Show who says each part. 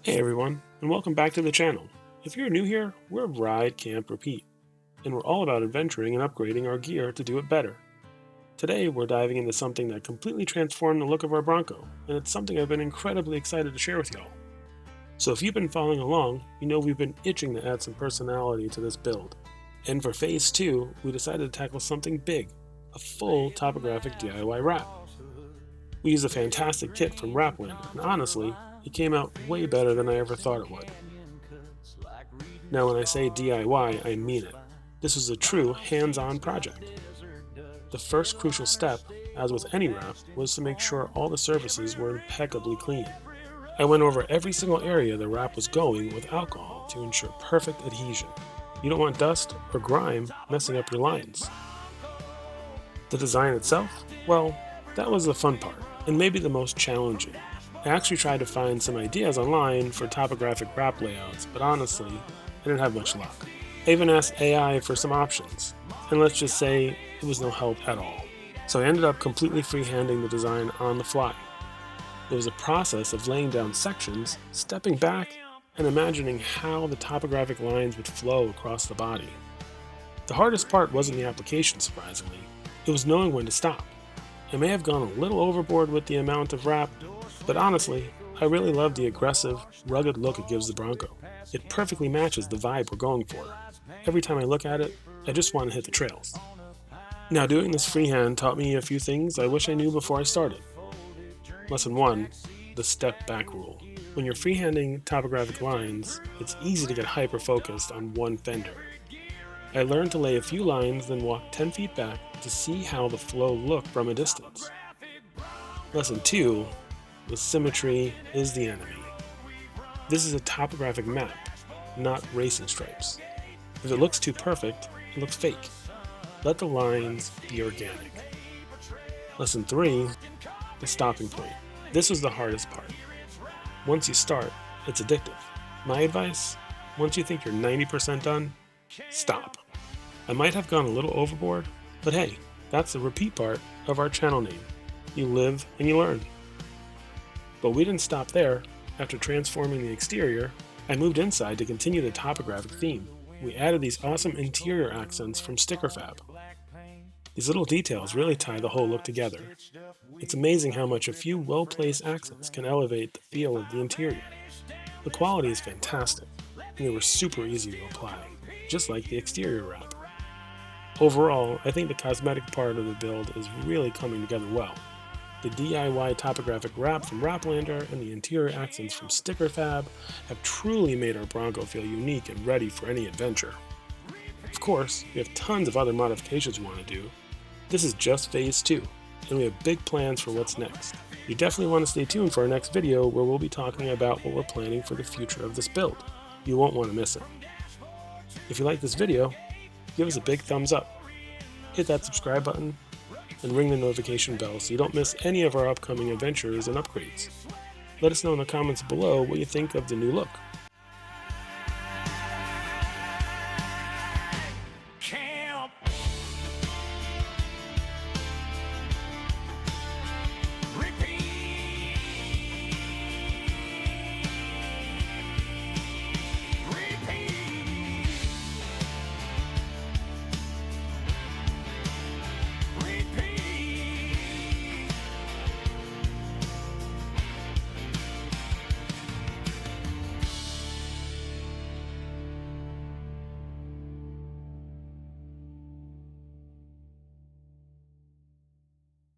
Speaker 1: Hey everyone, and welcome back to the channel. If you're new here, we're Ride, Camp, Repeat, and we're all about adventuring and upgrading our gear to do it better. Today we're diving into something that completely transformed the look of our Bronco, and it's something I've been incredibly excited to share with y'all. So if you've been following along, you know we've been itching to add some personality to this build. And for Phase 2, we decided to tackle something big, a full Topographic DIY wrap. We used a fantastic kit from Wraplander, and honestly, it came out way better than I ever thought it would. Now when I say DIY, I mean it. This was a true hands-on project. The first crucial step, as with any wrap, was to make sure all the surfaces were impeccably clean. I went over every single area the wrap was going with alcohol to ensure perfect adhesion. You don't want dust or grime messing up your lines. The design itself? Well, that was the fun part, and maybe the most challenging. I actually tried to find some ideas online for topographic wrap layouts, but honestly, I didn't have much luck. I even asked AI for some options, and let's just say it was no help at all. So I ended up completely freehanding the design on the fly. It was a process of laying down sections, stepping back, and imagining how the topographic lines would flow across the body. The hardest part wasn't the application, surprisingly. It was knowing when to stop. I may have gone a little overboard with the amount of wrap, but honestly, I really love the aggressive, rugged look it gives the Bronco. It perfectly matches the vibe we're going for. Every time I look at it, I just want to hit the trails. Now, doing this freehand taught me a few things I wish I knew before I started. Lesson 1, the step back rule. When you're freehanding topographic lines, it's easy to get hyper-focused on one fender. I learned to lay a few lines, then walk 10 feet back to see how the flow looked from a distance. Lesson 2, the symmetry is the enemy. This is a topographic map, not racing stripes. If it looks too perfect, it looks fake. Let the lines be organic. Lesson 3, the stopping point. This was the hardest part. Once you start, it's addictive. My advice, once you think you're 90% done, stop. I might have gone a little overboard, but hey, that's the repeat part of our channel name. You live and you learn. But we didn't stop there. After transforming the exterior, I moved inside to continue the topographic theme. We added these awesome interior accents from StickerFab. These little details really tie the whole look together. It's amazing how much a few well-placed accents can elevate the feel of the interior. The quality is fantastic, and they were super easy to apply, just like the exterior wrap. Overall, I think the cosmetic part of the build is really coming together well. The DIY topographic wrap from Wraplander and the interior accents from StickerFab have truly made our Bronco feel unique and ready for any adventure. Of course, we have tons of other modifications we want to do. This is just Phase 2, and we have big plans for what's next. You definitely want to stay tuned for our next video where we'll be talking about what we're planning for the future of this build. You won't want to miss it. If you like this video, give us a big thumbs up. Hit that subscribe button and ring the notification bell so you don't miss any of our upcoming adventures and upgrades. Let us know in the comments below what you think of the new look.